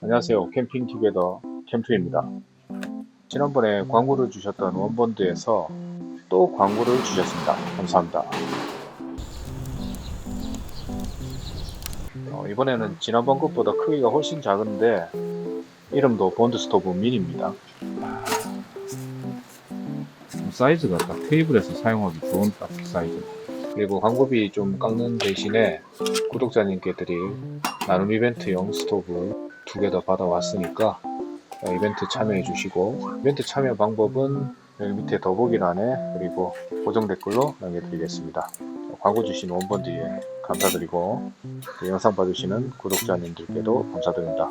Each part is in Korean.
안녕하세요. 캠핑 투게더 캠투입니다. 지난번에 광고를 주셨던 원본드에서 또 광고를 주셨습니다. 감사합니다. 이번에는 지난번 것보다 크기가 훨씬 작은데 이름도 본드 스토브 미니입니다. 사이즈가 딱 테이블에서 사용하기 좋은 딱 사이즈. 그리고 광고비 좀 깎는 대신에 구독자님께 드릴 나눔 이벤트용 스토브 2개 더 받아왔으니까 이벤트 참여해 주시고, 이벤트 참여 방법은 여기 밑에 더보기란에 그리고 고정 댓글로 남겨드리겠습니다. 광고 주신 원본드에 감사드리고 영상 봐주시는 구독자님들께도 감사드립니다.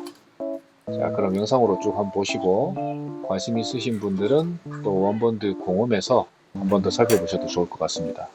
자, 그럼 영상으로 쭉 한번 보시고 관심 있으신 분들은 또 원본드 공홈에서 한 번 더 살펴보셔도 좋을 것 같습니다.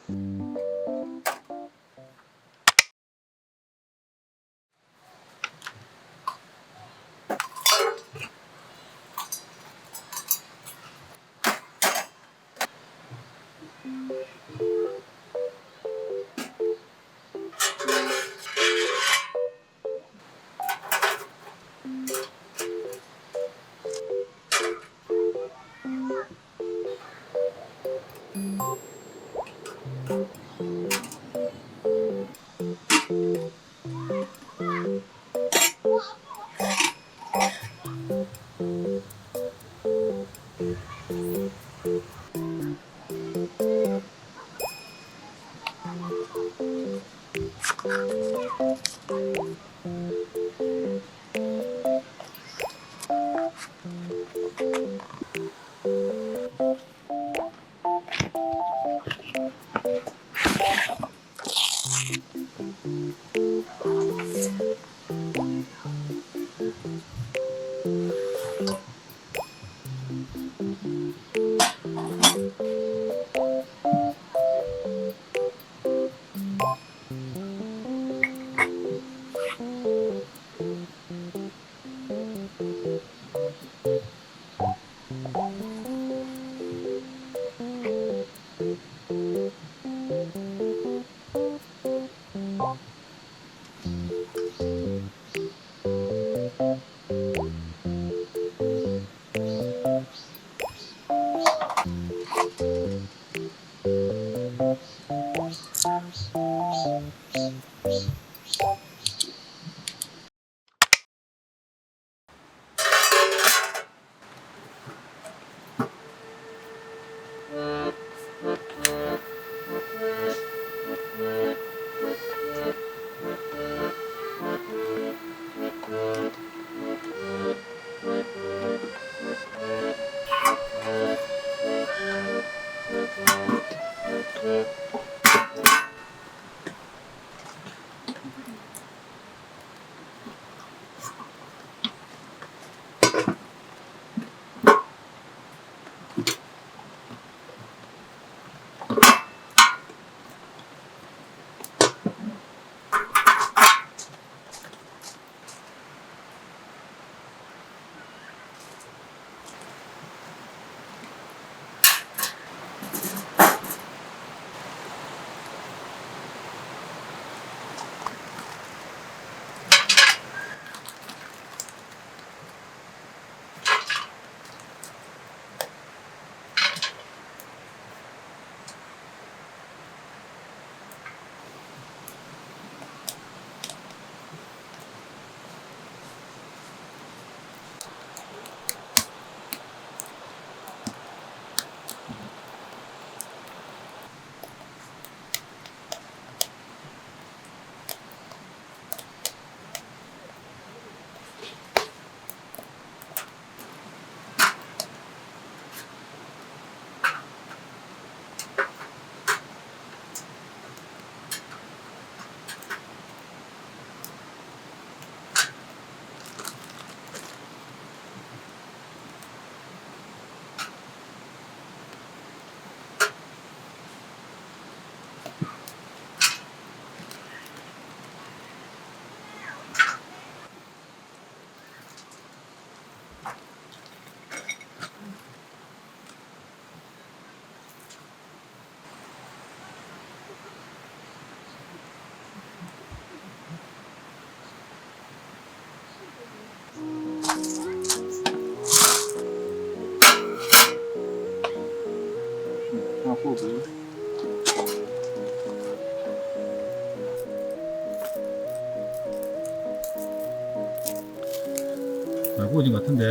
잘 구워진 것 같은데.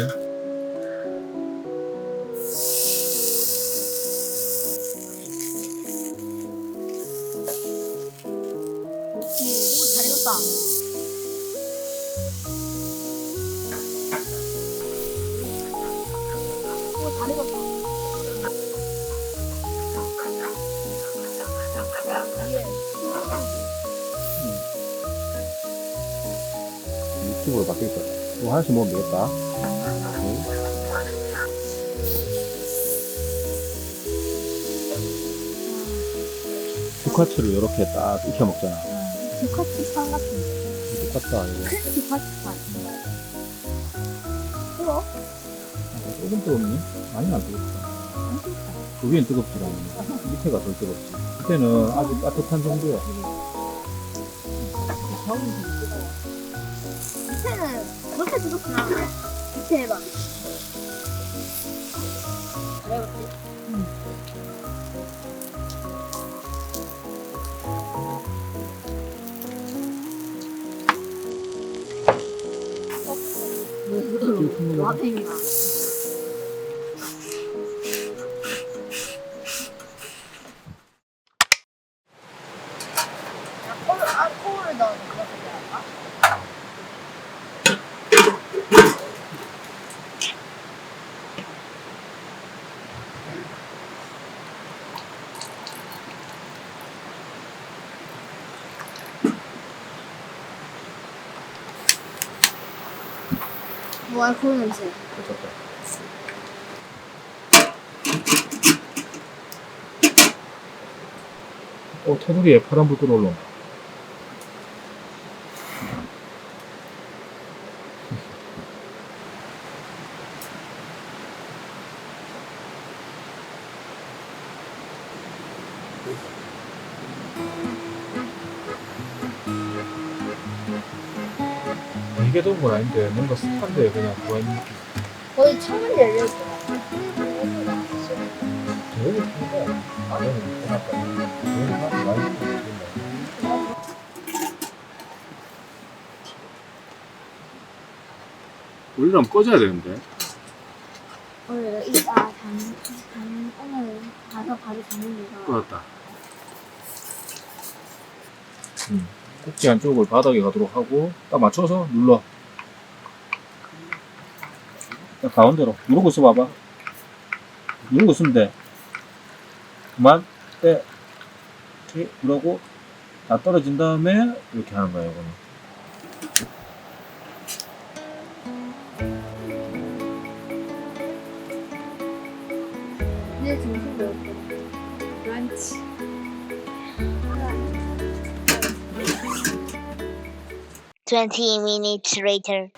오, 잘 익었다. 오, 잘 익었다. 육즙으로 바뀔 거야. 이거 하나씩 먹으면 되겠다. 피카츄를 이렇게 딱 익혀 먹잖아. 디카츠판 같은데. 똑같다, 이거. 큰 디카츠판. 뜨거? 조금 뜨겁니? 많이 안 뜨겁다. 그 위엔 뜨겁지가 않네. 밑에가 덜 뜨겁지. 밑에는 아주 따뜻한 정도야. 저는 되게 뜨거워. 밑에는 그렇게 뜨겁진 않아. 밑에 해봐. 잘해볼게. 와팽이가. 코를 넣어서 그렇게 할까? 뭐야, 그런 냄새. 괜찮다. 테두리에 파란불 끓어올라온다. 이게 더운 건 아닌데 뭔가 습한데 그냥 그런 느낌. 거의 창문 열려있더라. 되게 습한데 안에는 해놨다. 되게 사람이 많이 있는데. 올리면 꺼져야 되는데. 오늘 오늘 가서 바로 잡는 데서 꺼졌다. 꼭지 한쪽을 바닥에 가도록 하고 딱 맞춰서 눌러. 딱 가운데로 누르고 있어 봐봐. 누르고 있으면 돼. 그만 떼. 이렇게 그러고 다 떨어진 다음에 이렇게 하는 거야 이거는. 내 정신도 없고 런치 20 minutes later.